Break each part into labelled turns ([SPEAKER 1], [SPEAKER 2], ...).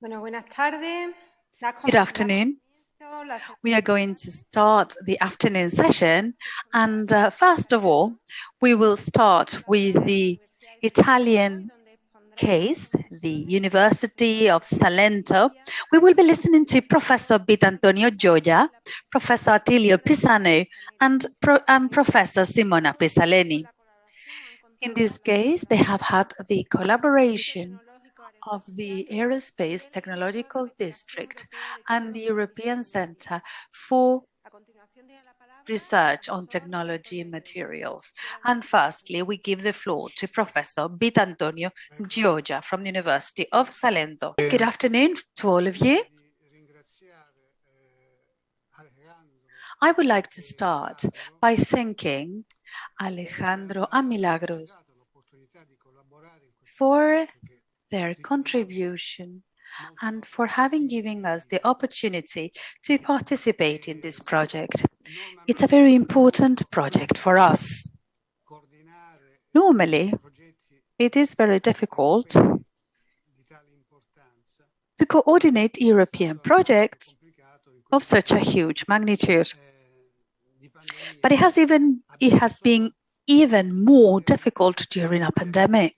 [SPEAKER 1] Good afternoon. We are going to start the afternoon session, and first of all, we will start with the Italian case, the University of Salento. We will be listening to Professor VITANTONio GIOIA, Professor ATTILIO PISANO, and Professor SIMONA PISANELli. In this case, they have had the collaboration of the Aerospace Technological District and the European Centre for Research on Technology and Materials. And firstly, we give the floor to Professor VITANTONio GIOIA from the University of Salento. Good afternoon to all of you. I would like to start by thanking Alejandro and Milagros for their contribution and for having given us the opportunity to participate in this project. It's a very important project for us. Normally, it is very difficult to coordinate European projects of such a huge magnitude. But it has been even more difficult during a pandemic.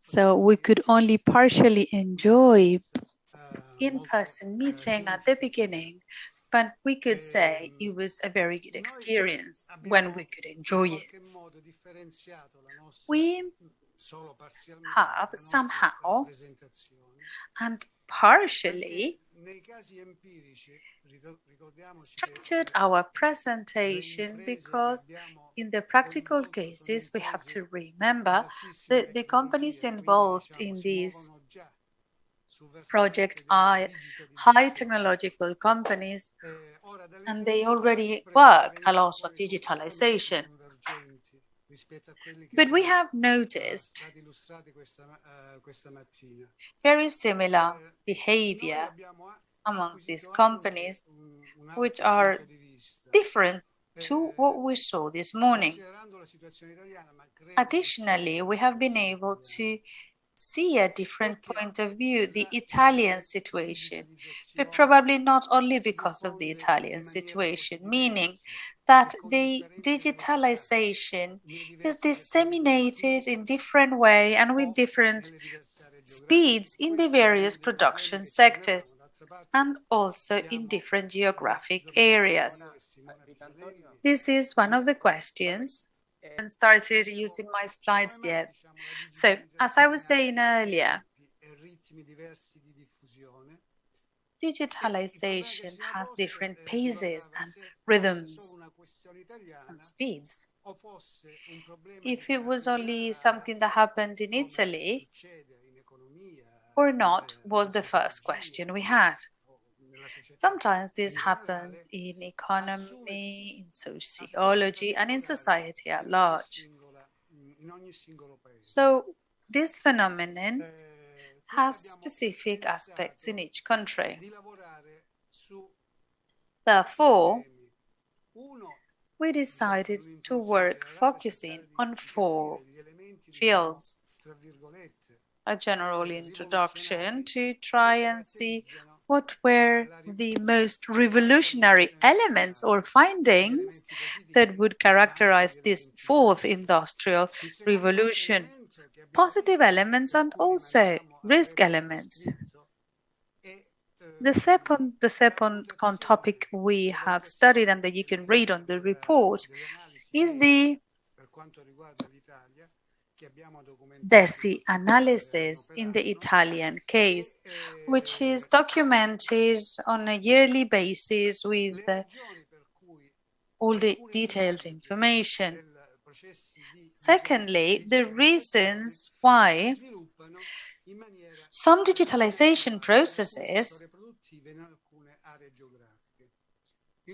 [SPEAKER 1] So we could only partially enjoy in-person meeting at the beginning, but we could say it was a very good experience when we could enjoy it. We have somehow and partially structured our presentation because in the practical cases we have to remember that the companies involved in this project are high technological companies and they already work a lot on digitalization. But we have noticed very similar behavior amongst these companies, which are different to what we saw this morning. Additionally, we have been able to see a different point of view, the Italian situation, but probably not only because of the Italian situation, meaning that the digitalization is disseminated in different way and with different speeds in the various production sectors and also in different geographic areas. This is one of the questions. I haven't started using my slides yet. So, as I was saying earlier, digitalization has different paces and rhythms and speeds. If it was only something that happened in Italy or not was the first question we had. Sometimes this happens in economy, in sociology, and in society at large. So this phenomenon has specific aspects in each country. Therefore, we decided to work focusing on 4 fields. A general introduction to try and see what were the most revolutionary elements or findings that would characterize this 4th industrial revolution, positive elements and also risk elements. The second topic we have studied and that you can read on the report is the DESI analysis in the Italian case, which is documented on a yearly basis with all the detailed information. Secondly, the reasons why some digitalization processes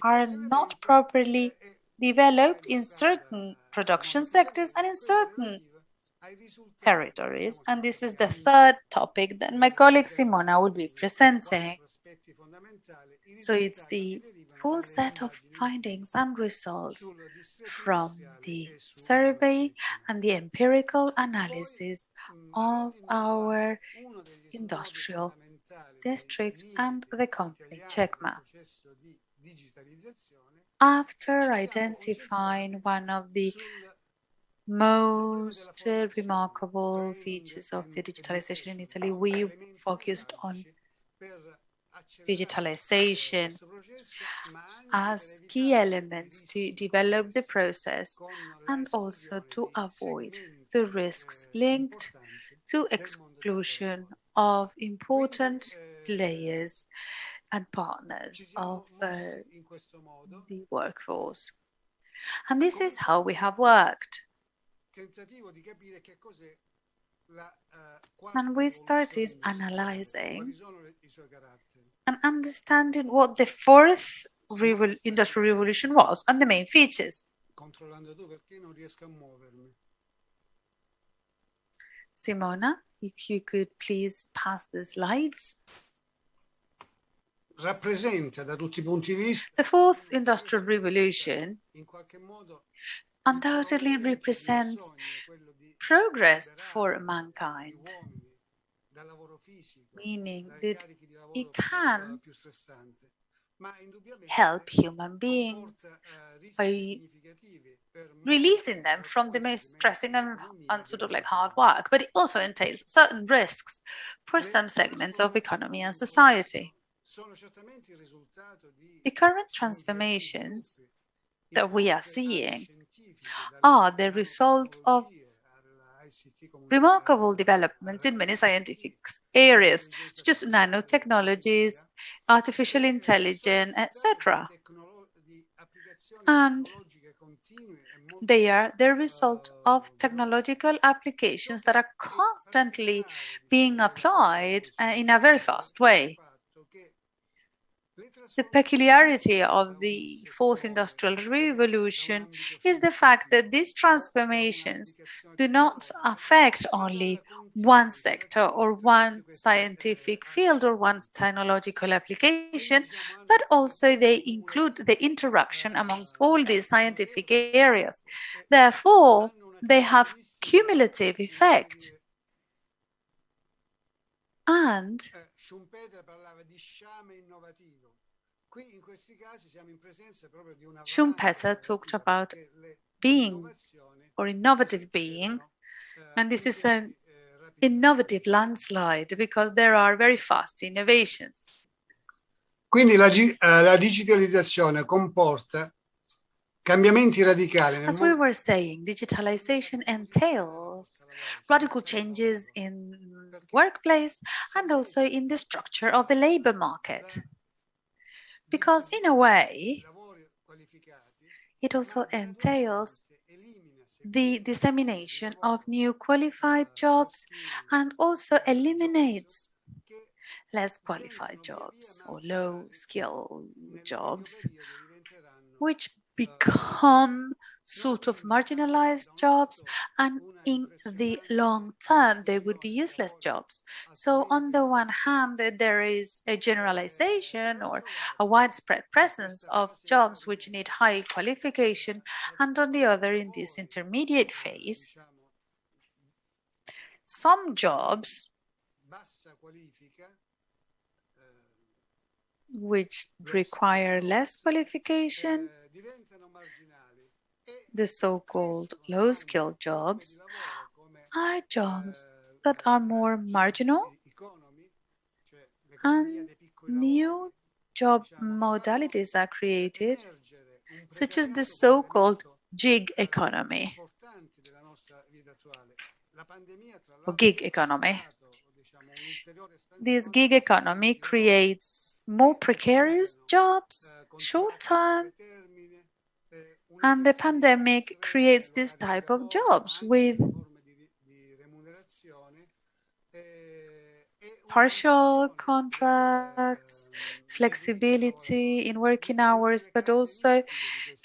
[SPEAKER 1] are not properly developed in certain production sectors and in certain territories. And this is the third topic that my colleague Simona will be presenting. So it's the full set of findings and results from the survey and the empirical analysis of our industrial district and the company CETMA. After identifying one of the most remarkable features of the digitalization in Italy, we focused on digitalization as key elements to develop the process and also to avoid the risks linked to exclusion of important players and partners of the workforce. And this is how we have worked. And we started analyzing and understanding what the fourth industrial revolution was and the main features. Simona, if you could please pass the slides. The fourth industrial revolution undoubtedly represents progress for mankind, meaning that it can help human beings by releasing them from the most stressing and sort of like hard work, but it also entails certain risks for some segments of economy and society. The current transformations that we are seeing are the result of remarkable developments in many scientific areas, such as nanotechnologies, artificial intelligence, etc. And they are the result of technological applications that are constantly being applied in a very fast way. The peculiarity of the fourth industrial revolution is the fact that these transformations do not affect only one sector or one scientific field or one technological application, but also they include the interaction amongst all these scientific areas. Therefore, they have cumulative effect. And Schumpeter talked about being or innovative being, and this is an innovative landslide because there are very fast innovations.
[SPEAKER 2] Quindi la digitalizzazione comporta cambiamenti radicali.
[SPEAKER 1] As we were saying, digitalization entails radical changes in the workplace and also in the structure of the labor market. Because in a way, it also entails the dissemination of new qualified jobs and also eliminates less qualified jobs or low-skill jobs, which become sort of marginalized jobs, and in the long term they would be useless jobs. So on the one hand, there is a generalization or a widespread presence of jobs which need high qualification, and on the other, in this intermediate phase, some jobs which require less qualification, the so-called low-skilled jobs, are jobs that are more marginal, and new job modalities are created, such as the so-called gig economy or gig economy. This gig economy creates more precarious jobs, short-term, and the pandemic creates this type of jobs with partial contracts, flexibility in working hours, but also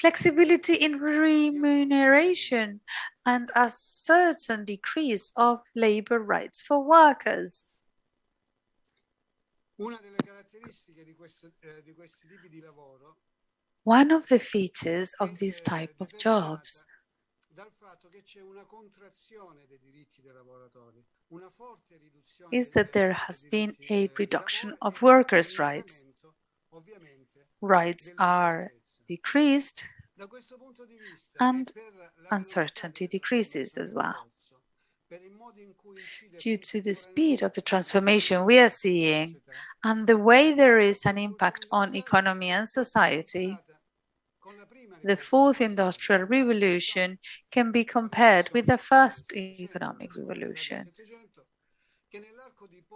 [SPEAKER 1] flexibility in remuneration and a certain decrease of labor rights for workers. One of the features of this type of jobs is that there has been a reduction of workers' rights. Rights are decreased and uncertainty decreases as well. Due to the speed of the transformation we are seeing and the way there is an impact on economy and society, the fourth industrial revolution can be compared with the first economic revolution.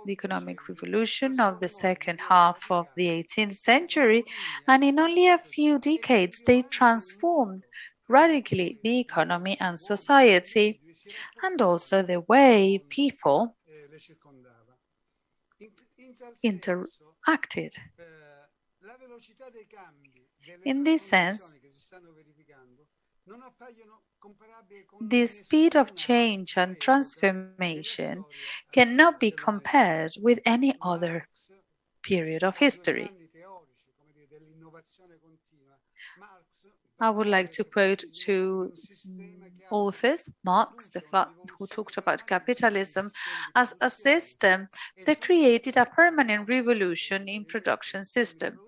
[SPEAKER 1] The economic revolution of the second half of the 18th century, and in only a few decades they transformed radically the economy and society, and also the way people interacted. In this sense, the speed of change and transformation cannot be compared with any other period of history. I would like to quote two authors, Marx, who talked about capitalism as a system that created a permanent revolution in production system.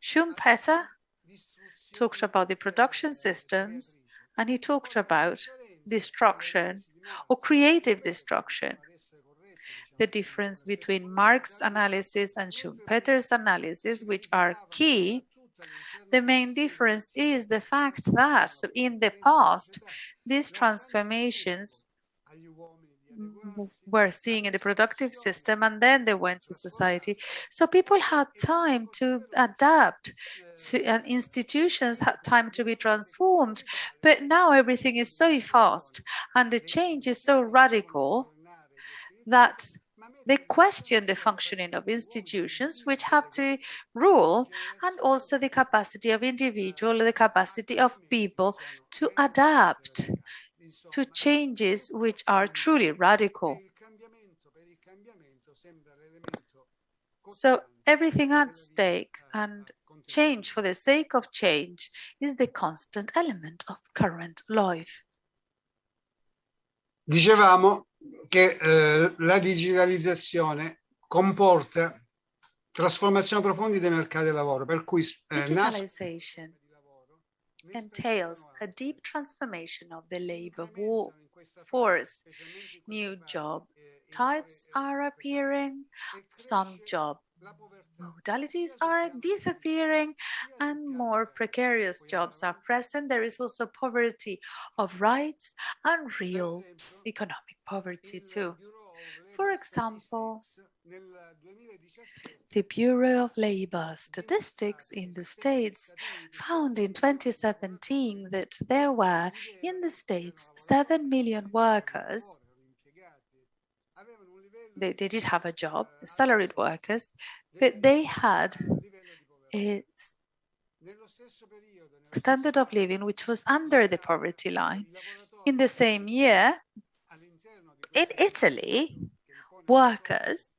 [SPEAKER 1] Schumpeter talked about the production systems, and he talked about destruction or creative destruction. The difference between Marx's analysis and Schumpeter's analysis, which are key, the main difference is the fact that in the past, these transformations were seen in the productive system and then they went to society. So people had time to adapt and institutions had time to be transformed. But now everything is so fast and the change is so radical that they question the functioning of institutions which have to rule, and also the capacity of individuals, the capacity of people to adapt to changes which are truly radical. So everything at stake and change for the sake of change is the constant element of current life.
[SPEAKER 2] Dicevamo che la digitalizzazione comporta trasformazioni profonde dei mercati del lavoro, per cui
[SPEAKER 1] digitalization entails a deep transformation of the labor force. New job types are appearing, some job modalities are disappearing, and more precarious jobs are present. There is also poverty of rights and real economic poverty too. For example, the Bureau of Labor Statistics in the States found in 2017 that there were in the States 7 million workers. They did have a job, the salaried workers, but they had a standard of living which was under the poverty line. In the same year, in Italy, workers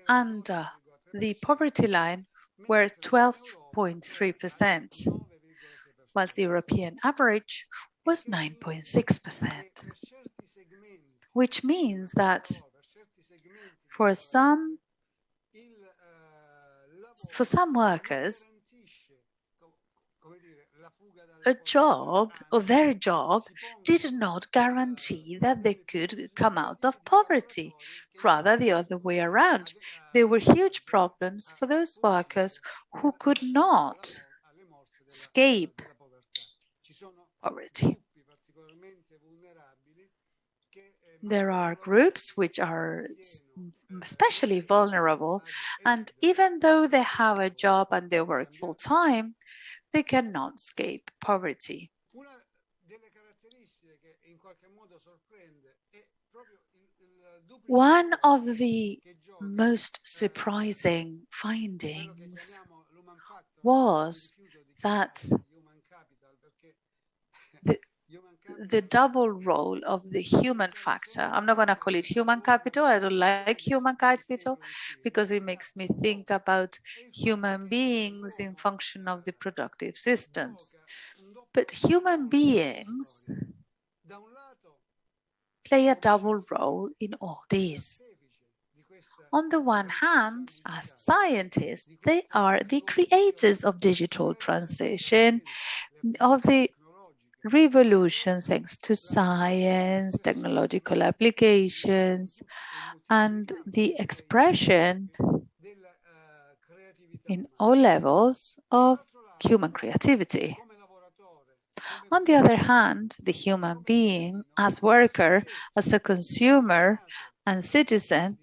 [SPEAKER 1] under the poverty line were 12.3%, whilst the European average was 9.6%, which means that for some workers, a job or their job did not guarantee that they could come out of poverty. Rather, the other way around. There were huge problems for those workers who could not escape poverty. There are groups which are especially vulnerable, and even though they have a job and they work full-time, they cannot escape poverty. One of the most surprising findings was that the double role of the human factor. I'm not going to call it human capital. I don't like human capital because it makes me think about human beings in function of the productive systems. But human beings play a double role in all this. On the one hand, as scientists, they are the creators of digital transition, of the revolution thanks to science, technological applications, and the expression in all levels of human creativity. On the other hand, the human being, as worker, as a consumer and citizen,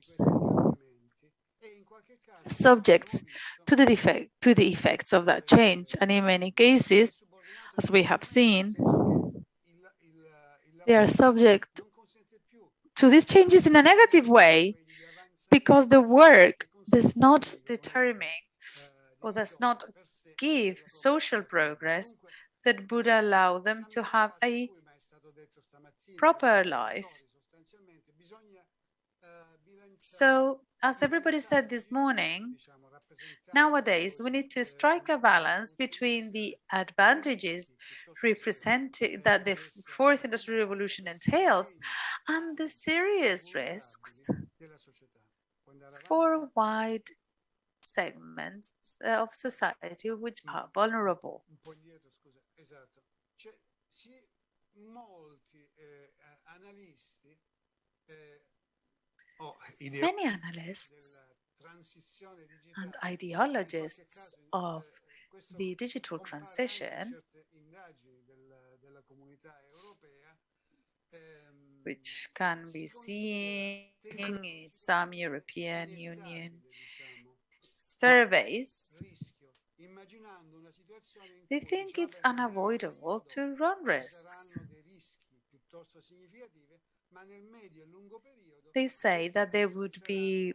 [SPEAKER 1] subject to the effects of that change. And in many cases, as we have seen, they are subject to these changes in a negative way because the work does not determine or does not give social progress that would allow them to have a proper life. So, as everybody said this morning, nowadays we need to strike a balance between the advantages represented that the fourth industrial revolution entails and the serious risks for wide segments of society which are vulnerable. Many analysts and ideologists of the digital transition, which can be seen in some European Union surveys, they think it's unavoidable to run risks. They say that there would be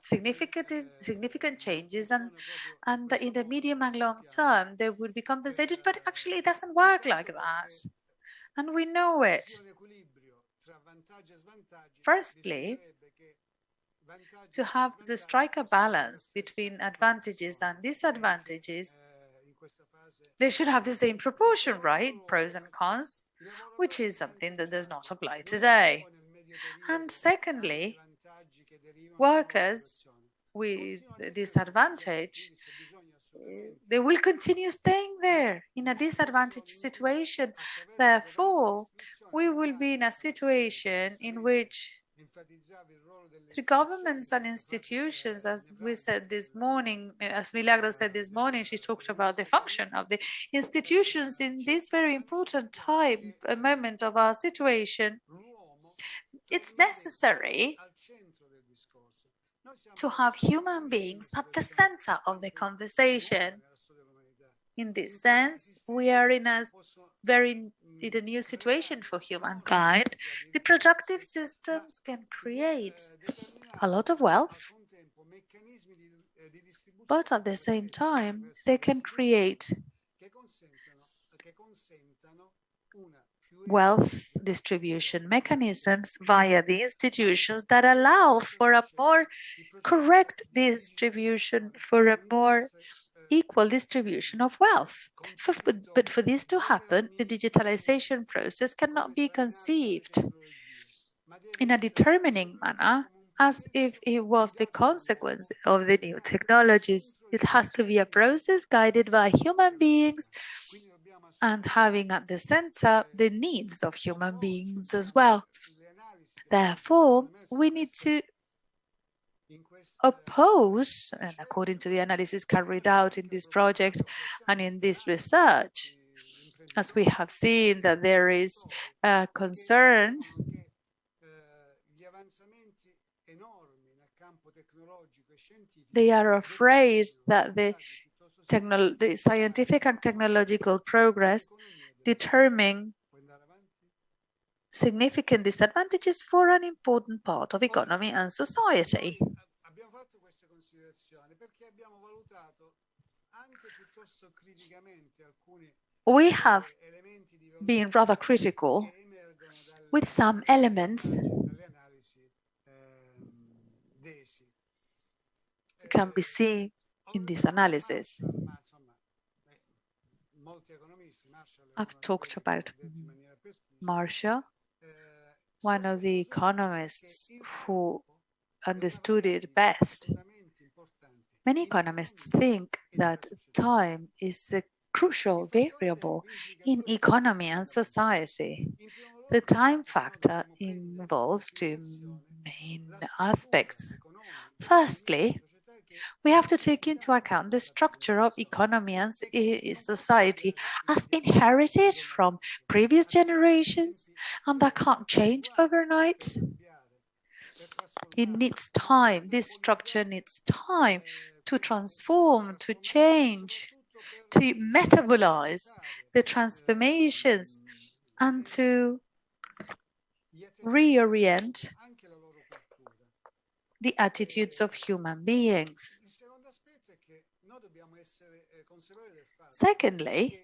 [SPEAKER 1] significant changes and in the medium and long term they would be compensated, but actually it doesn't work like that. And we know it. Firstly, to have the strike a balance between advantages and disadvantages, they should have the same proportion, right? Pros and cons, which is something that does not apply today. And secondly, workers with disadvantage, they will continue staying there in a disadvantaged situation. Therefore, we will be in a situation in which the governments and institutions, as we said this morning, as Milagros said this morning, she talked about the function of the institutions in this very important time, a moment of our situation. It's necessary to have human beings at the center of the conversation. In this sense, we are in a new situation for humankind. The productive systems can create a lot of wealth, but at the same time, they can create wealth distribution mechanisms via the institutions that allow for a more correct distribution, for a more equal distribution of wealth. But for this to happen, the digitalization process cannot be conceived in a determining manner as if it was the consequence of the new technologies. It has to be a process guided by human beings and having at the center the needs of human beings as well. Therefore, we need to oppose, and according to the analysis carried out in this project and in this research, as we have seen that there is a concern they are afraid that the scientific and technological progress determine significant disadvantages for an important part of economy and society. we have been rather critical with some elements can be seen in this analysis. I've talked about Marshall, one of the economists who understood it best. Many economists think that time is a crucial variable in economy and society. The time factor involves two main aspects. Firstly, we have to take into account the structure of economy and society as inherited from previous generations and that can't change overnight. It needs time, this structure needs time to transform, to change, to metabolize the transformations and to reorient the attitudes of human beings. Secondly,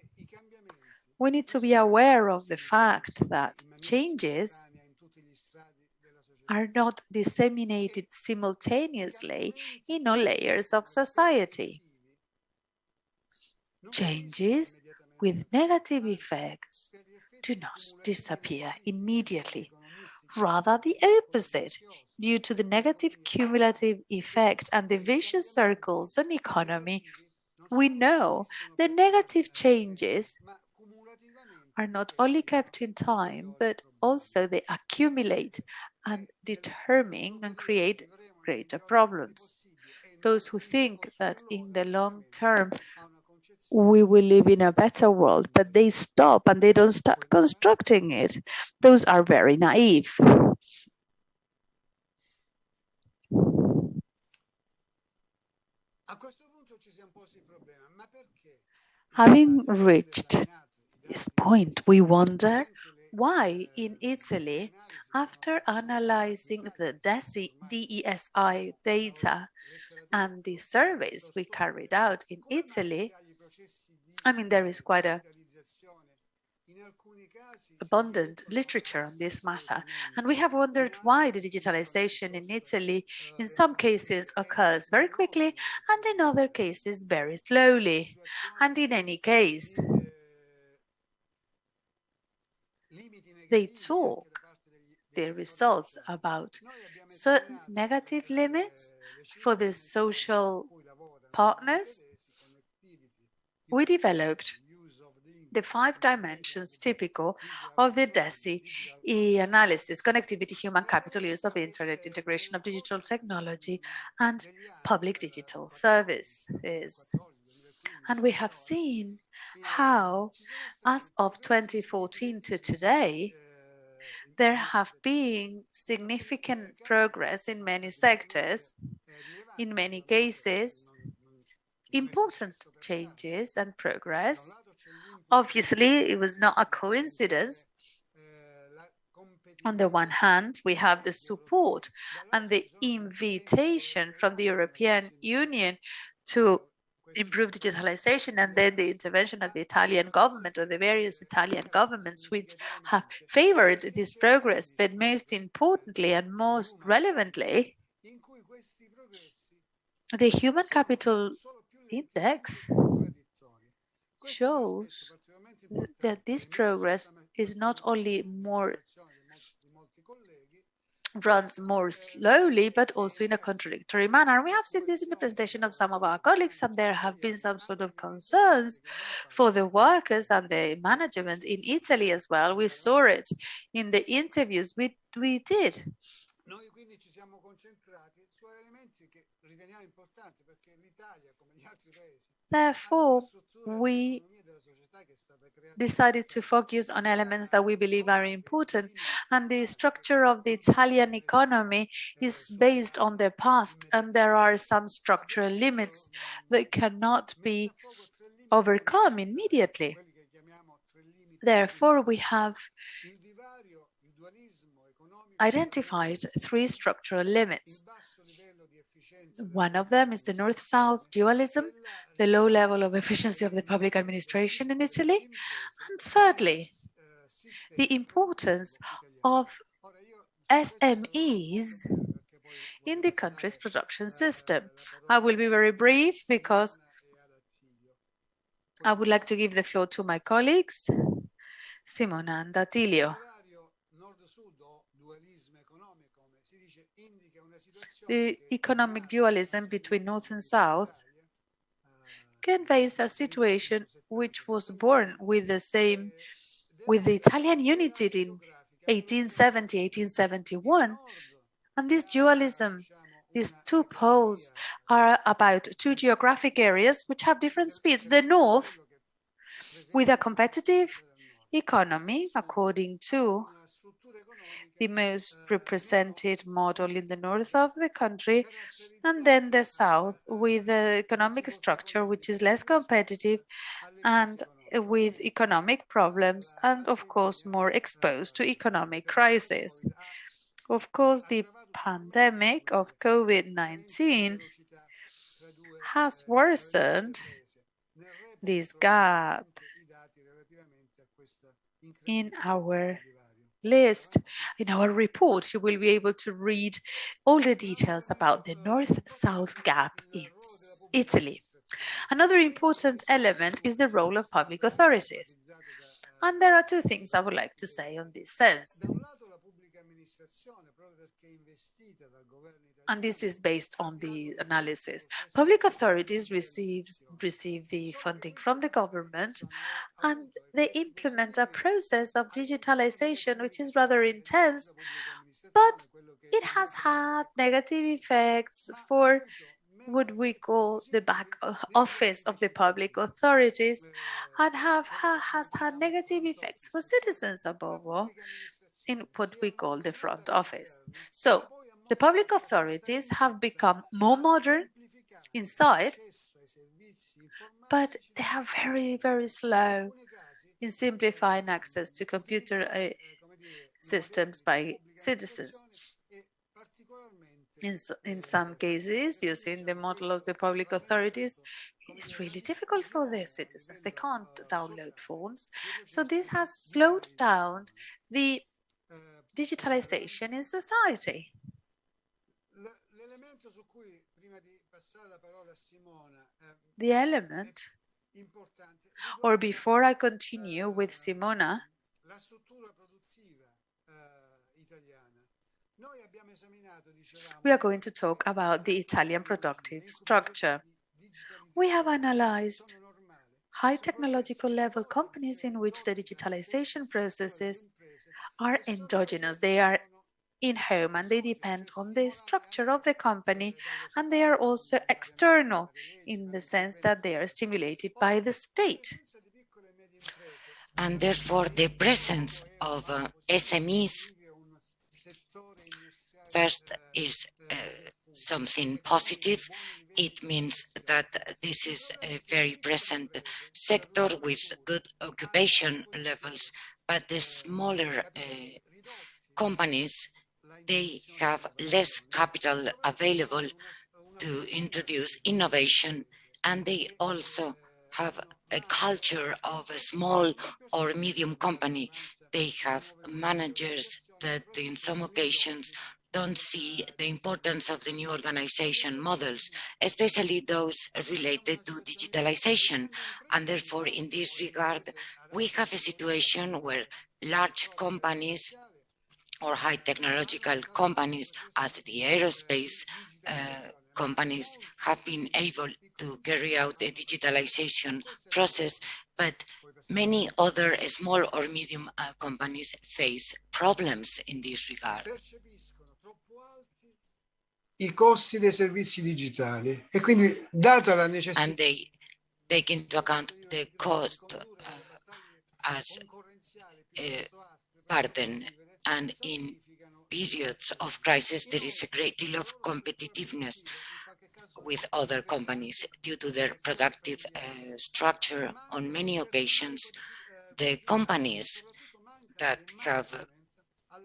[SPEAKER 1] we need to be aware of the fact that changes are not disseminated simultaneously in all layers of society. Changes with negative effects do not disappear immediately. Rather, the opposite, due to the negative cumulative effect and the vicious circles in economy. We know the negative changes are not only kept in time, but also they accumulate and determine and create greater problems. Those who think that in the long term we will live in a better world, but they stop and they don't start constructing it, those are very naive. Having reached this point, we wonder why in Italy, after analyzing the DESI data and the surveys we carried out in Italy, there is quite a abundant literature on this matter, and we have wondered why the digitalization in Italy in some cases occurs very quickly and in other cases very slowly. And in any case, they talk, the results, about certain negative limits for the social partners. We developed the 5 dimensions typical of the DESI analysis: connectivity, human capital, use of internet, integration of digital technology, and public digital services. And we have seen how, as of 2014 to today, there have been significant progress in many sectors, in many cases, important changes and progress. Obviously, it was not a coincidence. On the one hand, we have the support and the invitation from the European Union to improve digitalization, and then the intervention of the Italian government or the various Italian governments which have favored this progress. But most importantly and most relevantly, the human capital index shows that this progress is not only runs more slowly, but also in a contradictory manner. We have seen this in the presentation of some of our colleagues, and there have been some sort of concerns for the workers and the management in Italy as well. We saw it in the interviews we did. Therefore, we decided to focus on elements that we believe are important, and the structure of the Italian economy is based on the past, and there are some structural limits that cannot be overcome immediately. Therefore, we have identified 3 structural limits: One of them is the North-South dualism, the low level of efficiency of the public administration in Italy. And thirdly, the importance of SMEs in the country's production system. I will be very brief because I would like to give the floor to my colleagues, Simona and Attilio. The economic dualism between North and South conveys a situation which was born with the Italian unity in 1870, 1871. And this dualism, these two poles, are about two geographic areas which have different speeds. The North, with a competitive economy, according to the most represented model in the north of the country, and then the South, with the economic structure which is less competitive and with economic problems, and of course more exposed to economic crisis. Of course, the pandemic of COVID-19 has worsened this gap. In our list, in our report, you will be able to read all the details about the North-South gap in Italy. Another important element is the role of public authorities. And there are two things I would like to say on this sense. And this is based on the analysis. Public authorities receive the funding from the government, and they implement a process of digitalization which is rather intense, but it has had negative effects for what we call the back office of the public authorities, and has had negative effects for citizens above all in what we call the front office. So the public authorities have become more modern inside, but they are very, very slow in simplifying access to computer systems by citizens. In some cases, using the model of the public authorities, it's really difficult for their citizens. They can't download forms. So this has slowed down the digitalization in society. The element, or before I continue with Simona, we are going to talk about the Italian productive structure. We have analyzed high technological level companies in which the digitalization processes are endogenous. They are in-home and they depend on the structure of the company, and they are also external in the sense that they are stimulated by the state.
[SPEAKER 3] And therefore the presence of SMEs first is something positive. It means that this is a very present sector with good occupation levels, but the smaller companies, they have less capital available to introduce innovation, and they also have a culture of a small or medium company. They have managers that in some occasions don't see the importance of the new organization models, especially those related to digitalization. And therefore, in this regard, we have a situation where large companies or high technological companies as the aerospace companies have been able to carry out a digitalization process, but many other small or medium companies face problems in this regard.
[SPEAKER 2] I costi dei servizi digitali e quindi data la necessità.
[SPEAKER 3] And they take into account the cost as a burden, and in periods of crisis there is a great deal of competitiveness with other companies due to their productive structure. On many occasions, the companies that have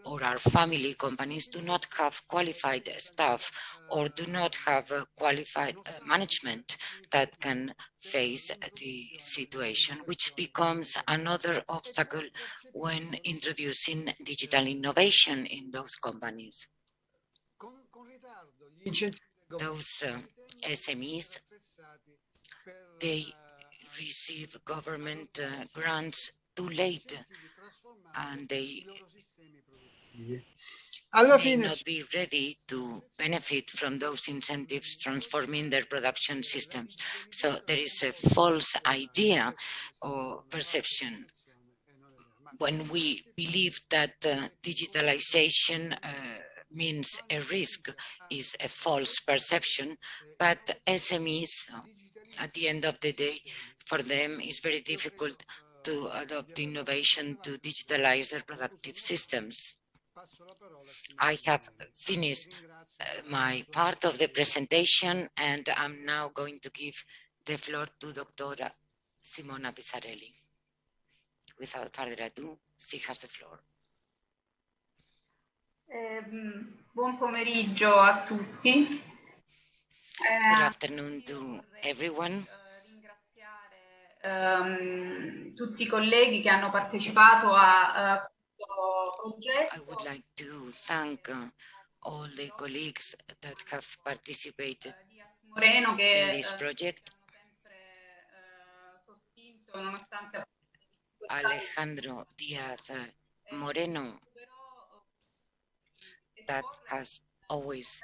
[SPEAKER 3] or our family companies do not have qualified staff or do not have qualified management that can face the situation, which becomes another obstacle when introducing digital innovation in those companies. Those SMEs, they receive government grants too late, and they may not be ready to benefit from those incentives transforming their production systems. So there is a false idea or perception when we believe that digitalization means a risk. Is a false perception, but SMEs, at the end of the day, for them it's very difficult to adopt innovation to digitalize their productive systems. I have finished my part of the presentation, and I'm now going to give the floor to Dr. Simona Pisarelli. Without further ado, she has the floor.
[SPEAKER 4] Buon pomeriggio a tutti.
[SPEAKER 3] Good afternoon to everyone.
[SPEAKER 4] Ringraziare tutti i colleghi che hanno partecipato a questo progetto.
[SPEAKER 3] I would like to thank all the colleagues that have participated
[SPEAKER 4] Moreno che
[SPEAKER 3] in this project. Alejandro Díaz Moreno, that has always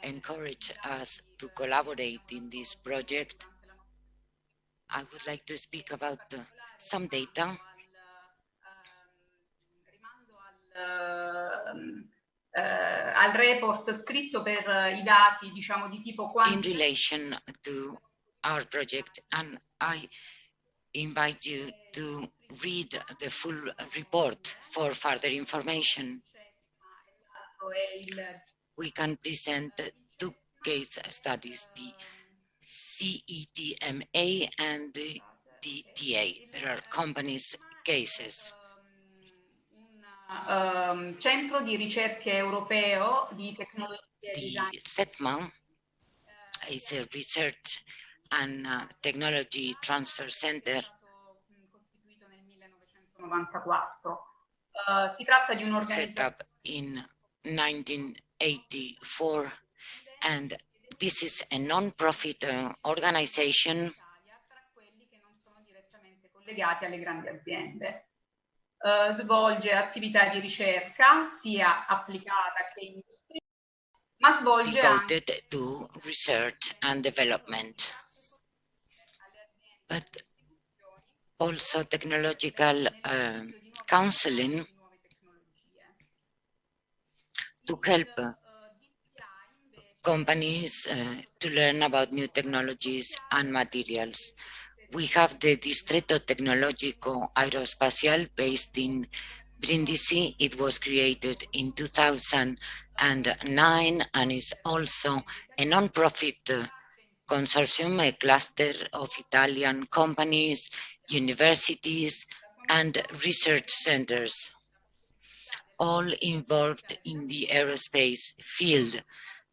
[SPEAKER 3] encouraged us to collaborate in this project. I would like to speak about some data.
[SPEAKER 4] Al report scritto per I dati, diciamo, di tipo
[SPEAKER 3] in relation to our project, and I invite you to read the full report for further information. We can present two case studies, the CETMA and the DTA. There are companies' cases.
[SPEAKER 4] Centro di ricerche europeo di tecnologie
[SPEAKER 3] The CETMA is a research and technology transfer center.
[SPEAKER 4] Si tratta di
[SPEAKER 3] set up in 1984, and this is a non-profit organization
[SPEAKER 4] collegati alle grandi aziende. Svolge attività di ricerca sia applicata che industriale, ma svolge
[SPEAKER 3] devoted to research and development, but also technological counseling to help companies to learn about new technologies and materials. We have the DISTRETTO TECNOLOGICO AEROSPAZIALE based in Brindisi. It was created in 2009 and is also a non-profit consortium, a cluster of Italian companies, universities, and research centers, all involved in the aerospace field.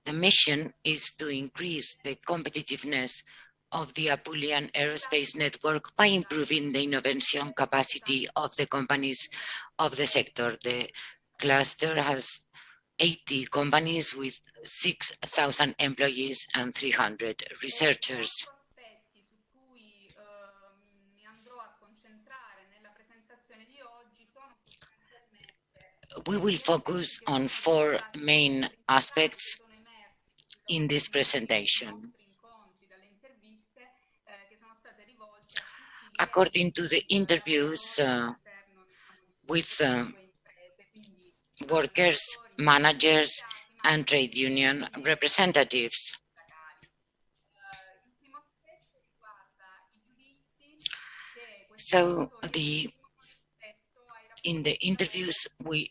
[SPEAKER 3] The mission is to increase the competitiveness of the Apulian aerospace network by improving the innovation capacity of the companies of the sector. The cluster has 80 companies with 6,000 employees and 300 researchers. We will focus on 4 main aspects in this presentation. According to the interviews with workers, managers, and trade union representatives. So in the interviews, we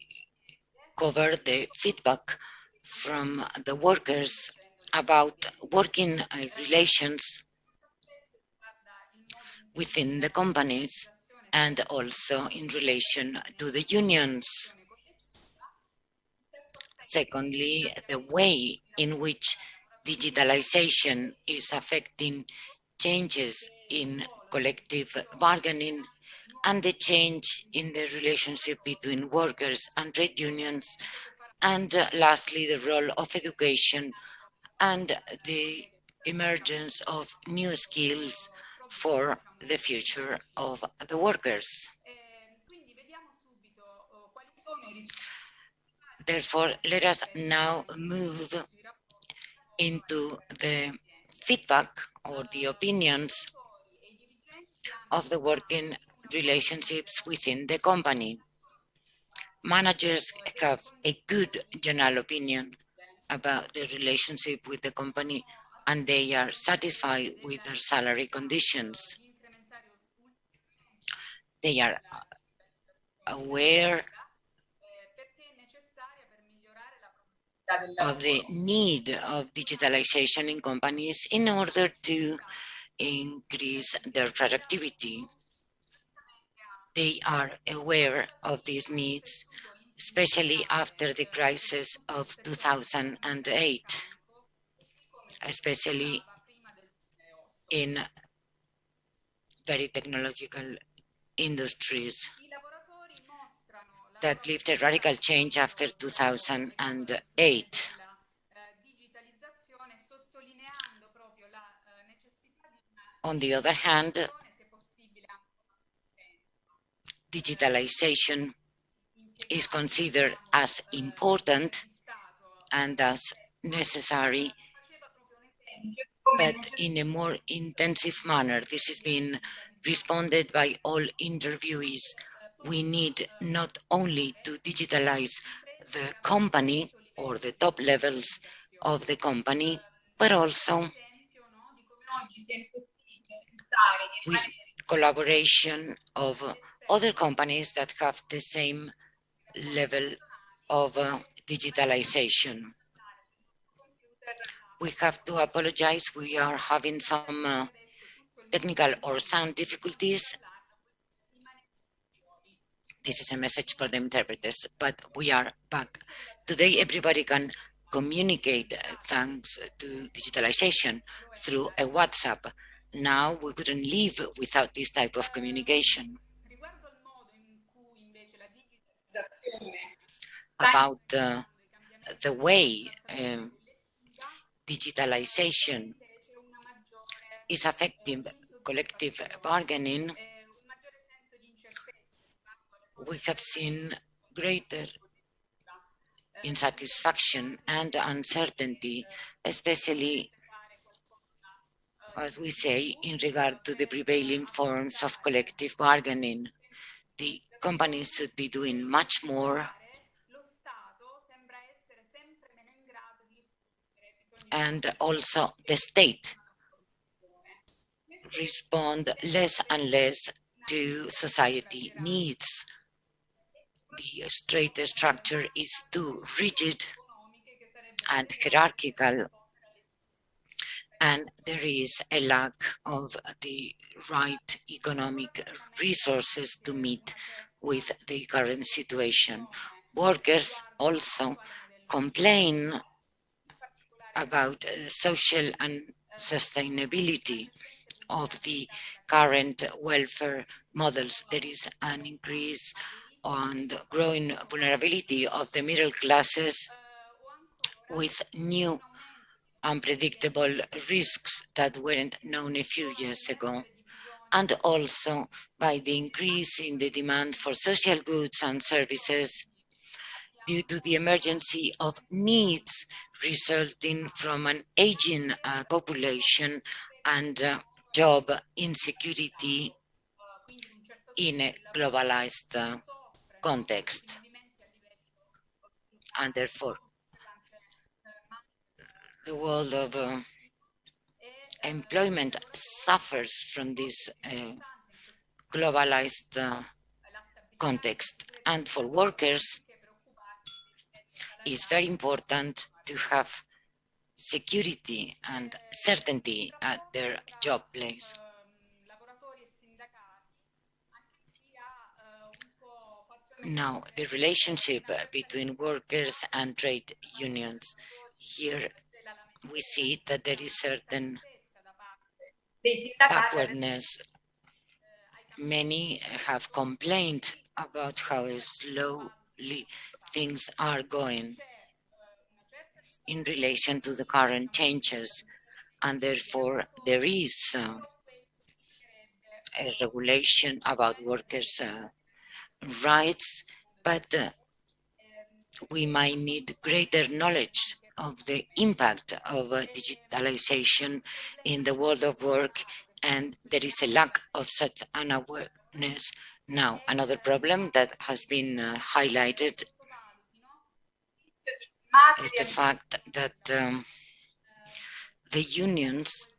[SPEAKER 3] cover the feedback from the workers about working relations within the companies and also in relation to the unions. Secondly, the way in which digitalization is affecting changes in collective bargaining and the change in the relationship between workers and trade unions. And lastly, the role of education and the emergence of new skills for the future of the workers. Therefore, let us now move into the feedback or the opinions of the working relationships within the company. Managers have a good general opinion about the relationship with the company, and they are satisfied with their salary conditions. They are aware of the need of digitalization in companies in order to increase their productivity. They are aware of these needs, especially after the crisis of 2008, especially in very technological industries that lived a radical change after 2008. On the other hand, digitalization is considered as important and as necessary, but in a more intensive manner. This has been responded by all interviewees. We need not only to digitalize the company or the top levels of the company, but also with collaboration of other companies that have the same level of digitalization. We have to apologize. We are having some technical or sound difficulties. This is a message for the interpreters, but we are back. Today, everybody can communicate thanks to digitalization through a WhatsApp. Now, we couldn't live without this type of communication. About the way digitalization is affecting collective bargaining, we have seen greater insatisfaction and uncertainty, especially, as we say, in regard to the prevailing forms of collective bargaining. The companies should be doing much more, and also the state respond less and less to society needs. The state structure is too rigid and hierarchical, and there is a lack of the right economic resources to meet with the current situation. Workers also complain about social and sustainability of the current welfare models. There is an increase on the growing vulnerability of the middle classes with new unpredictable risks that weren't known a few years ago, and also by the increase in the demand for social goods and services due to the emergency of needs resulting from an aging population and job insecurity in a globalized context. And therefore, the world of employment suffers from this globalized context. And for workers, it's very important to have security and certainty at their job place. Now, the relationship between workers and trade unions. Here we see that there is certain backwardness. Many have complained about how slowly things are going in relation to the current changes, and therefore there is a regulation about workers' rights, but we might need greater knowledge of the impact of digitalization in the world of work, and there is a lack of such an awareness now. Another problem that has been highlighted is the fact that the unions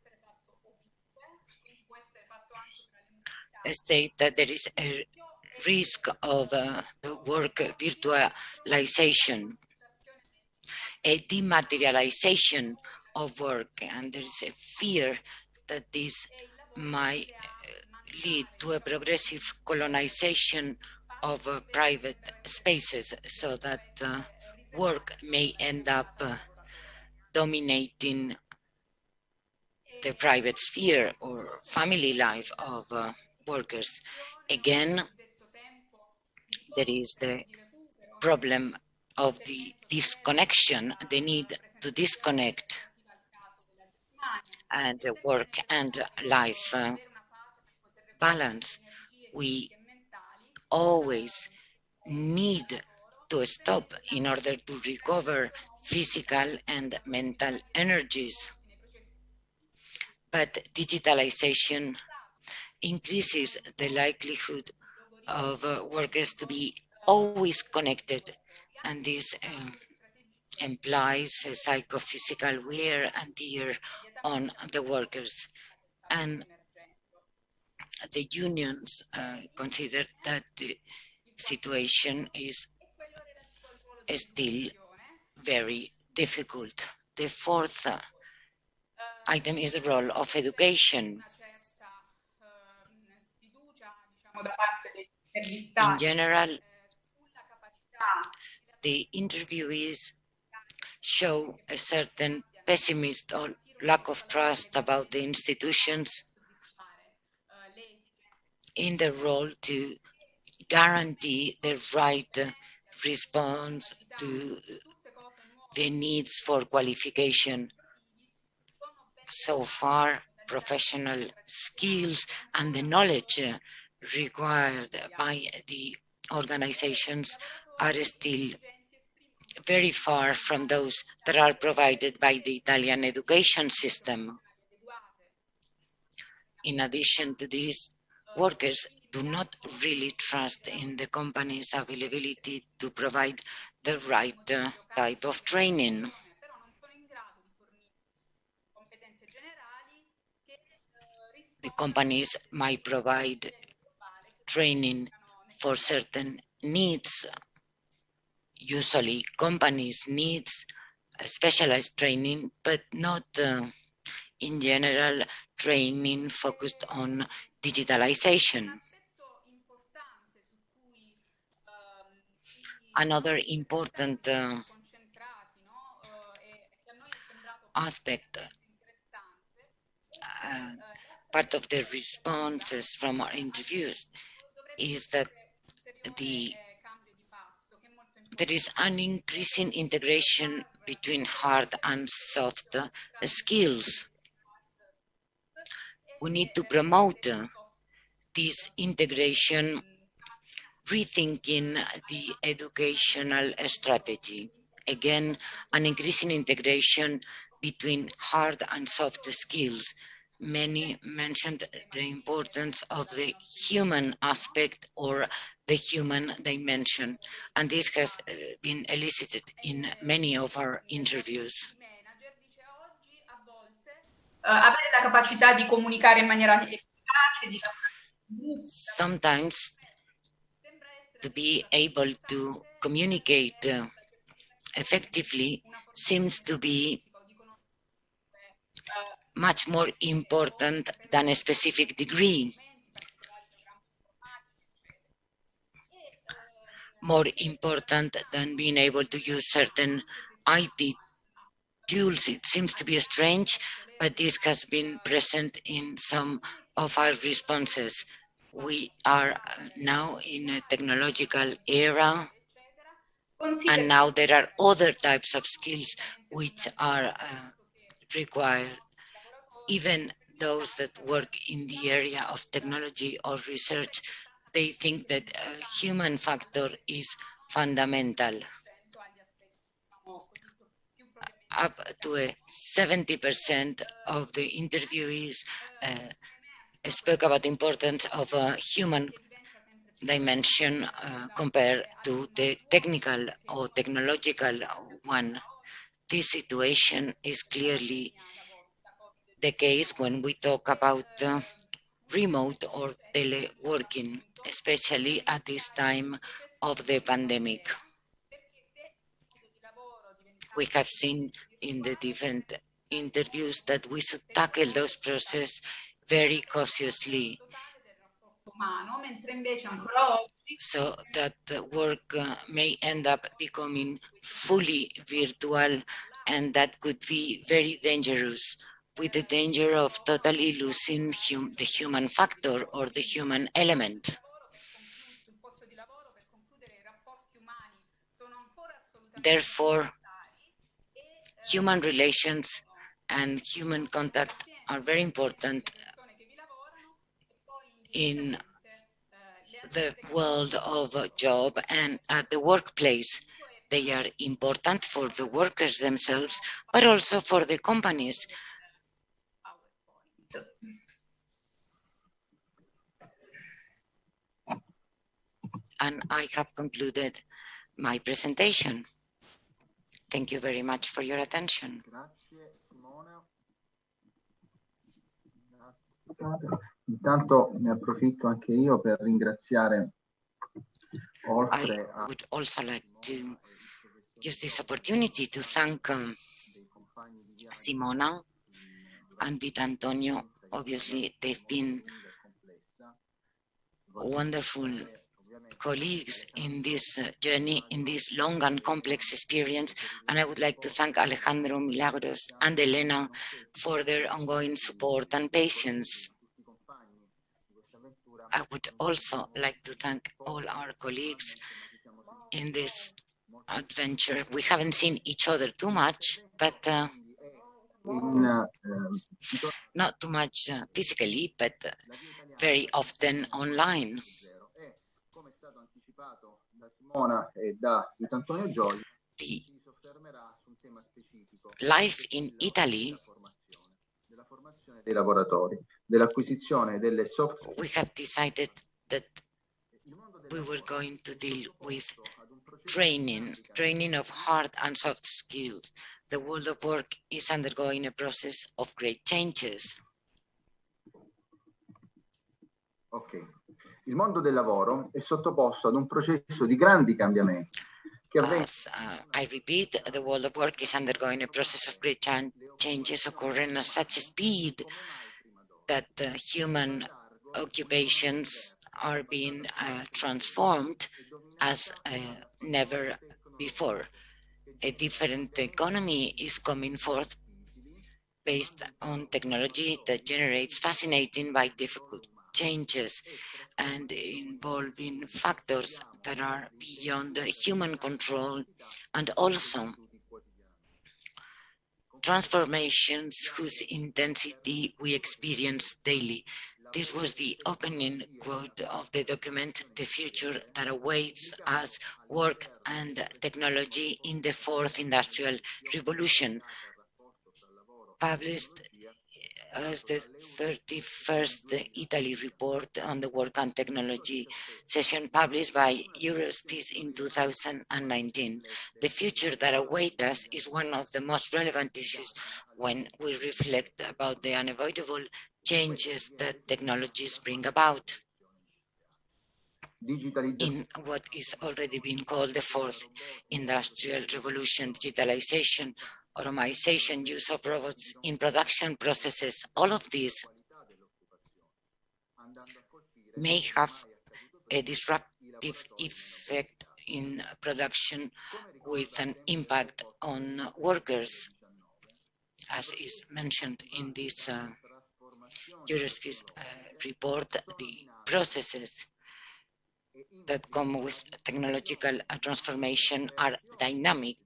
[SPEAKER 3] state that there is a risk of the work virtualization, a dematerialization of work, and there is a fear that this might lead to a progressive colonization of private spaces, so that work may end up dominating the private sphere or family life of workers. Again, there is the problem of the disconnection, the need to disconnect and work and life balance. We always need to stop in order to recover physical and mental energies. But digitalization increases the likelihood of workers to be always connected, and this implies a psychophysical wear and tear on the workers. And the unions consider that the situation is still very difficult. The fourth item is the role of education. In general, the interviewees show a certain pessimism or lack of trust about the institutions in the role to guarantee the right response to the needs for qualification. So far, professional skills and the knowledge required by the organizations are still very far from those that are provided by the Italian education system. In addition to this, workers do not really trust in the company's availability to provide the right type of training. The companies might provide training for certain needs. Usually companies need specialized training, but not in general training focused on digitalization. Another important aspect, part of the responses from our interviews, is that there is an increasing integration between hard and soft skills. We need to promote this integration, rethinking the educational strategy. Again, an increasing integration between hard and soft skills. Many mentioned the importance of the human aspect or the human dimension, and this has been elicited in many of our interviews.
[SPEAKER 4] Avere la capacità di comunicare in maniera efficace, di
[SPEAKER 3] sometimes to be able to communicate effectively seems to be much more important than a specific degree. more important than being able to use certain IT tools. It seems to be strange, but this has been present in some of our responses. We are now in a technological era, and now there are other types of skills which are required. Even those that work in the area of technology or research, they think that a human factor is fundamental. Up to 70% of the interviewees spoke about the importance of a human dimension compared to the technical or technological one. This situation is clearly the case when we talk about remote or teleworking, especially at this time of the pandemic. We have seen in the different interviews that we should tackle those processes very cautiously, so that the work may end up becoming fully virtual, and that could be very dangerous, with the danger of totally losing the human factor or the human element. Therefore, human relations and human contact are very important in the world of a job and at the workplace. They are important for the workers themselves, but also for the companies. And I have concluded my presentation. Thank you very much for your attention.
[SPEAKER 5] Intanto ne approfitto anche io per ringraziare, oltre
[SPEAKER 3] I would also like to use this opportunity to thank Simona and VITANTONIO. Obviously, they've been wonderful colleagues in this journey, in this long and complex experience. And I would like to thank Alejandro, Milagros, and Elena for their ongoing support and patience. I would also like to thank all our colleagues in this adventure. We haven't seen each other too much, but not too much physically, but very often online. The life in Italy, we have decided that we were going to deal with training of hard and soft skills. The world of work is undergoing a process of great changes.
[SPEAKER 5] Ok. Il mondo del lavoro è sottoposto ad un processo di grandi cambiamenti.
[SPEAKER 3] As I repeat, the world of work is undergoing a process of great changes occurring at such a speed that human occupations are being transformed as never before. A different economy is coming forth based on technology that generates fascinating but difficult changes and involving factors that are beyond human control, and also transformations whose intensity we experience daily. This was the opening quote of the document, The Future That Awaits Us, Work and Technology in the Fourth Industrial Revolution, published as the 31st Italy report on the work and technology session published by AEROSPAZIALE in 2019. The future that awaits us is one of the most relevant issues when we reflect about the unavoidable changes that technologies bring about in what is already being called the fourth industrial revolution: digitalization, automation, use of robots in production processes. All of these may have a disruptive effect in production with an impact on workers, as is mentioned in this Eurospace report. The processes that come with technological transformation are dynamic.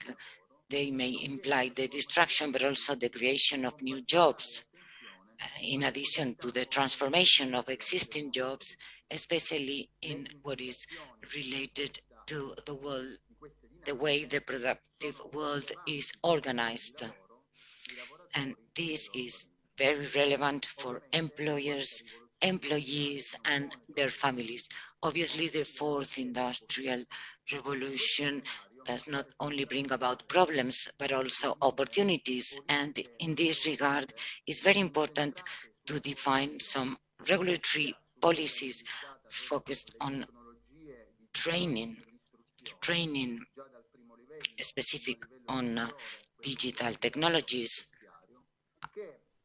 [SPEAKER 3] They may imply the destruction, but also the creation of new jobs, in addition to the transformation of existing jobs, especially in what is related to the world, the way the productive world is organized. And this is very relevant for employers, employees, and their families. Obviously, the fourth industrial revolution does not only bring about problems, but also opportunities. And in this regard, it's very important to define some regulatory policies focused on training specific on digital technologies.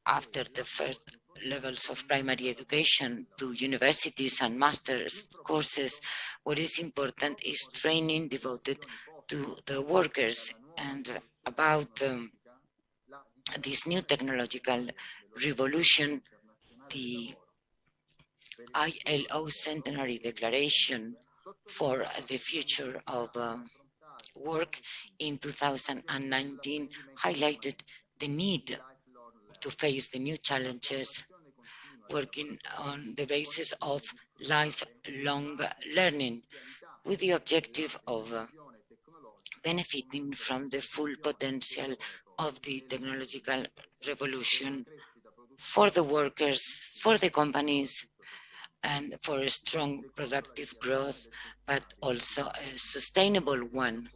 [SPEAKER 3] After the first levels of primary education to universities and master's courses, what is important is training devoted to the workers. And about this new technological revolution, the ILO Centenary Declaration for the Future of Work in 2019 highlighted the need to face the new challenges, working on the basis of lifelong learning, with the objective of benefiting from the full potential of the technological revolution for the workers, for the companies, and for a strong productive growth, but also a sustainable one.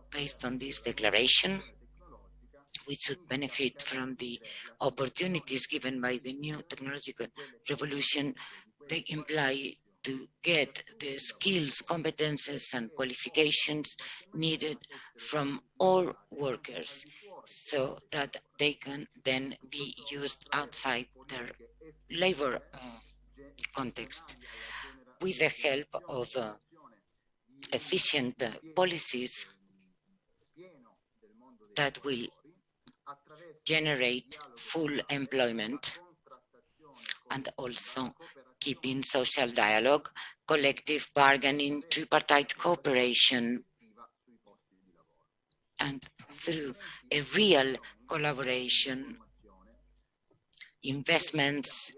[SPEAKER 3] Based on this declaration, we should benefit from the opportunities given by the new technological revolution. They imply to get the skills, competences, and qualifications needed from all workers, so that they can then be used outside their labor context, with the help of efficient policies that will generate full employment, and also keeping social dialogue, collective bargaining, tripartite cooperation, and through a real collaboration, investments,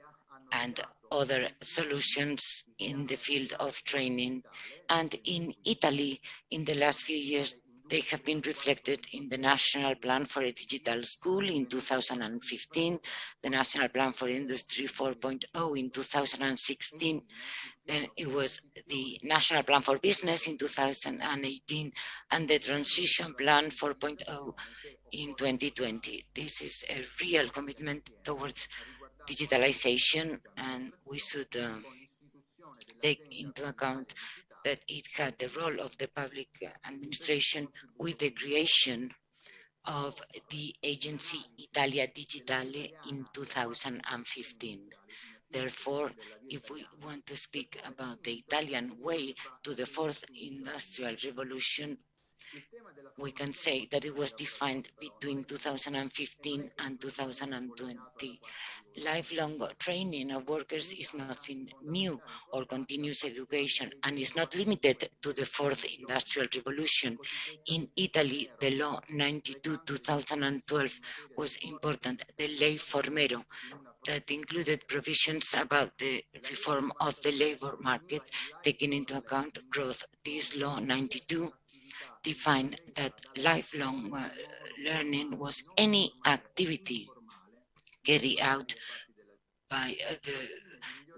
[SPEAKER 3] and other solutions in the field of training. And in Italy, in the last few years, they have been reflected in the National Plan for a Digital School in 2015, the National Plan for Industry 4.0 in 2016, then it was the National Plan for Business in 2018, and the Transition Plan 4.0 in 2020. This is a real commitment towards digitalization, and we should take into account that it had the role of the public administration with the creation of the agency Italia Digitale in 2015. Therefore, if we want to speak about the Italian way to the fourth industrial revolution, we can say that it was defined between 2015 and 2020. Lifelong training of workers is nothing new, or continuous education, and is not limited to the fourth industrial revolution. In Italy, the law 92/2012 was important, the Ley Formero, that included provisions about the reform of the labor market, taking into account growth. This law 92 defined that lifelong learning was any activity carried out by the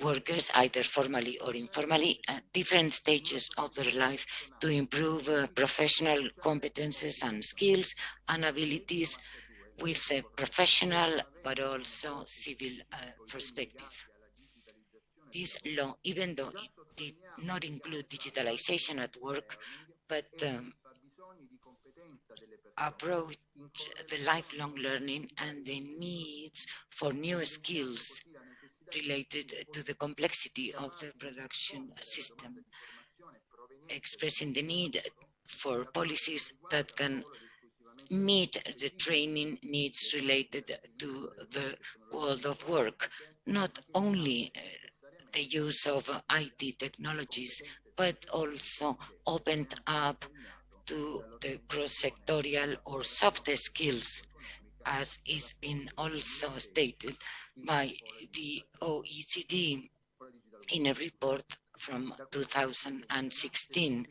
[SPEAKER 3] workers, either formally or informally, at different stages of their life, to improve professional competences and skills and abilities with a professional but also civil perspective. This law, even though it did not include digitalization at work, but approach the lifelong learning and the needs for new skills related to the complexity of the production system. expressing the need for policies that can meet the training needs related to the world of work, not only the use of IT technologies, but also opened up to the cross-sectorial or soft skills, as is been also stated by the OECD in a report from 2016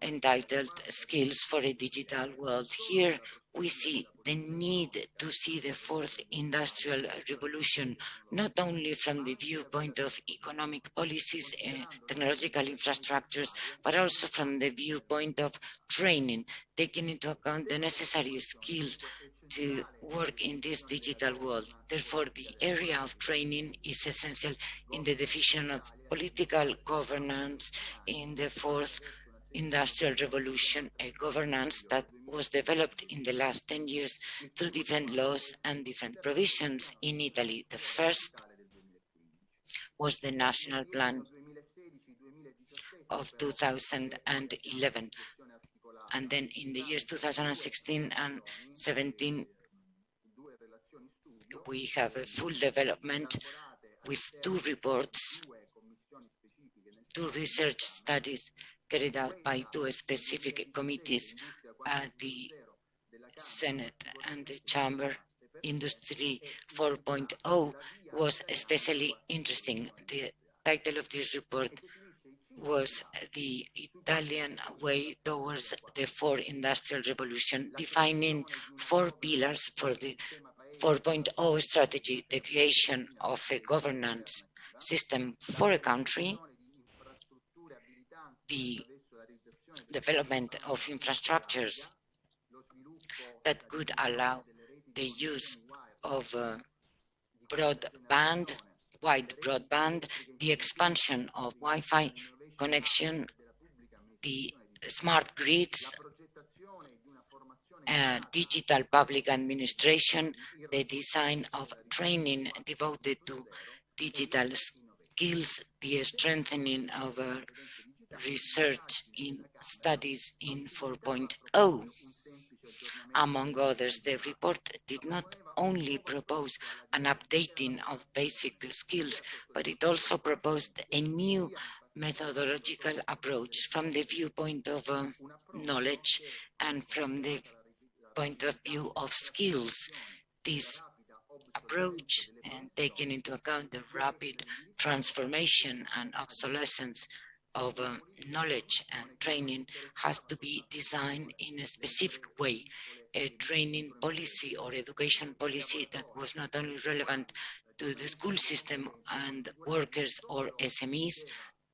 [SPEAKER 3] entitled Skills for a Digital World. Here we see the need to see the fourth industrial revolution, not only from the viewpoint of economic policies and technological infrastructures, but also from the viewpoint of training, taking into account the necessary skills to work in this digital world. Therefore, the area of training is essential in the definition of political governance in the fourth industrial revolution, a governance that was developed in the last 10 years through different laws and different provisions in Italy. The first was the National Plan of 2011. And then in the years 2016 and 17, we have a full development with 2 reports, 2 research studies carried out by 2 specific committees, the Senate and the Chamber. Industry 4.0 was especially interesting. The title of this report was The Italian Way Towards the Fourth Industrial Revolution, defining 4 pillars for the 4.0 strategy: the creation of a governance system for a country, the development of infrastructures that could allow the use of broadband, wide broadband, the expansion of Wi-Fi connection, the smart grids, digital public administration, the design of training devoted to digital skills, the strengthening of research in studies in 4.0. Among others, the report did not only propose an updating of basic skills, but it also proposed a new methodological approach from the viewpoint of knowledge and from the point of view of skills. This approach, and taking into account the rapid transformation and obsolescence of knowledge and training, has to be designed in a specific way, a training policy or education policy that was not only relevant to the school system and workers or SMEs,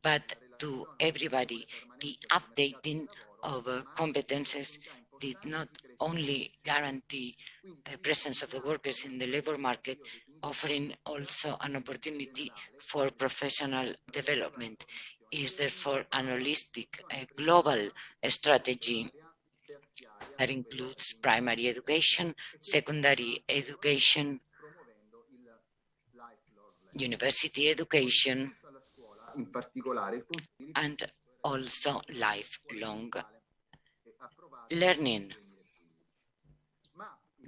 [SPEAKER 3] but to everybody. The updating of competences did not only guarantee the presence of the workers in the labor market, offering also an opportunity for professional development. Is therefore an holistic, a global strategy that includes primary education, secondary education, university education, and also lifelong learning.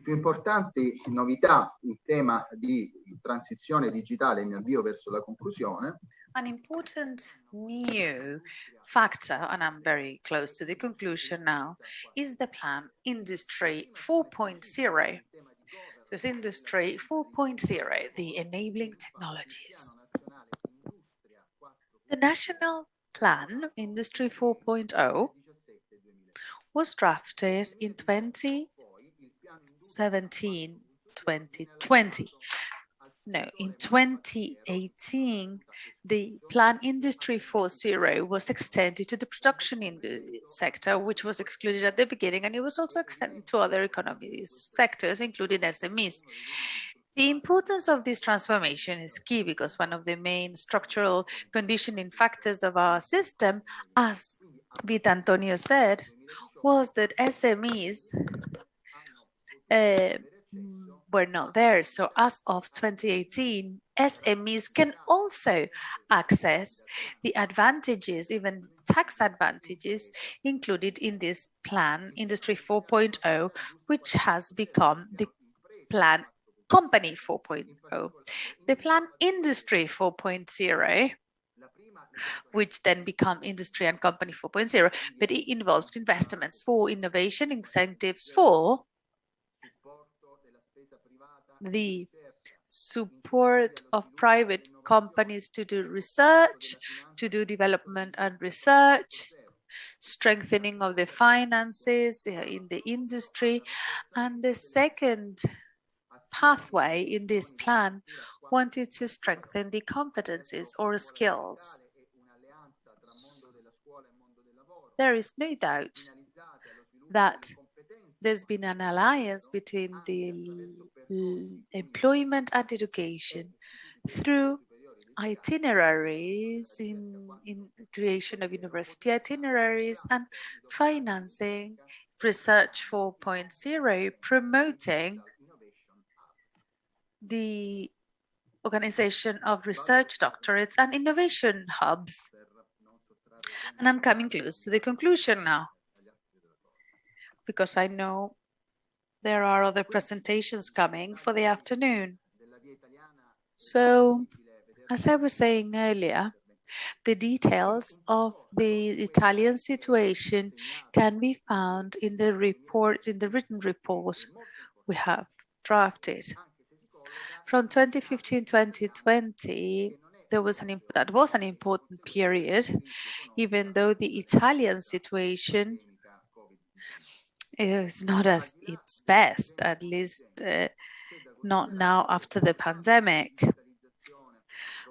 [SPEAKER 5] Più importanti novità in tema di transizione digitale, mi avvio verso la conclusione.
[SPEAKER 1] An important new factor, and I'm very close to the conclusion now, is the plan Industry 4.0. This Industry 4.0, the enabling technologies. The national plan Industry 4.0 was drafted in 2017-2020. No, in 2018, the plan Industry 4.0 was extended to the production sector, which was excluded at the beginning, and it was also extended to other economy sectors, including SMEs. The importance of this transformation is key because one of the main structural conditioning factors of our system, as Vitantonio said, was that SMEs were not there. So as of 2018, SMEs can also access the advantages, even tax advantages, included in this plan, Industry 4.0, which has become the plan Company 4.0. The plan Industry 4.0, which then become Industry and Company 4.0, but it involved investments for innovation, incentives for the support of private companies to do research, to do development and research, strengthening of the finances in the industry. And the second pathway in this plan wanted to strengthen the competencies or skills. There is no doubt that there's been an alliance between the employment and education through itineraries in creation of university itineraries and financing Research 4.0, promoting the organization of research doctorates and innovation hubs. And I'm coming close to the conclusion now, because I know there are other presentations coming for the afternoon. So, as I was saying earlier, the details of the Italian situation can be found in the report, in the written report we have drafted. From 2015-2020, that was an important period, even though the Italian situation is not at its best, at least not now after the pandemic.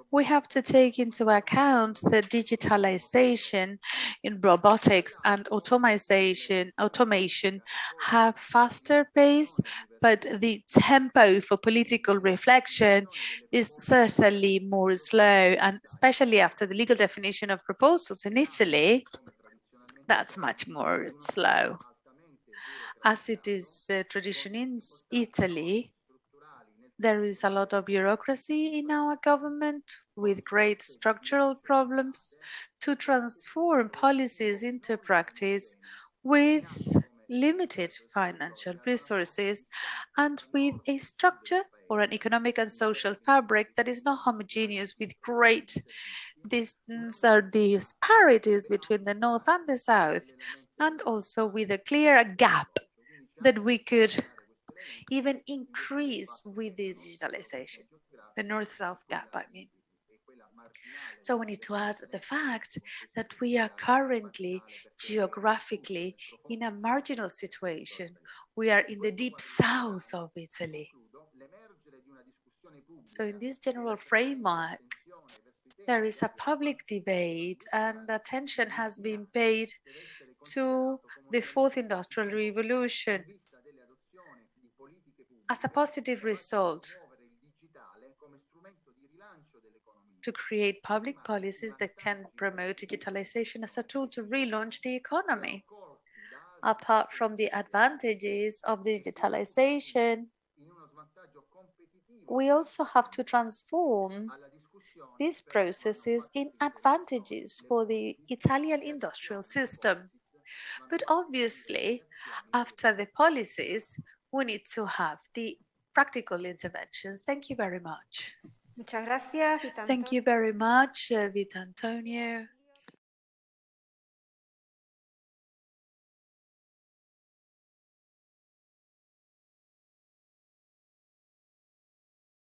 [SPEAKER 1] We have to take into account that digitalization in robotics and automation have faster pace, but the tempo for political reflection is certainly more slow, and especially after the legal definition of proposals in Italy, that's much more slow. As it is tradition in Italy, there is a lot of bureaucracy in our government with great structural problems to transform policies into practice with limited financial resources and with a structure or an economic and social fabric that is not homogeneous, with great distance or disparities between the North and the South, and also with a clear gap that we could even increase with the digitalization, the North-South gap, I mean. So we need to add the fact that we are currently geographically in a marginal situation. We are in the deep south of Italy. So in this general framework, there is a public debate and attention has been paid to the fourth industrial revolution as a positive result to create public policies that can promote digitalization as a tool to relaunch the economy. Apart from the advantages of digitalization, we also have to transform these processes in advantages for the Italian industrial system. But obviously, after the policies, we need to have the practical interventions. Thank you very much.
[SPEAKER 6] Muchas gracias,
[SPEAKER 1] Thank you very much, Vitantonio.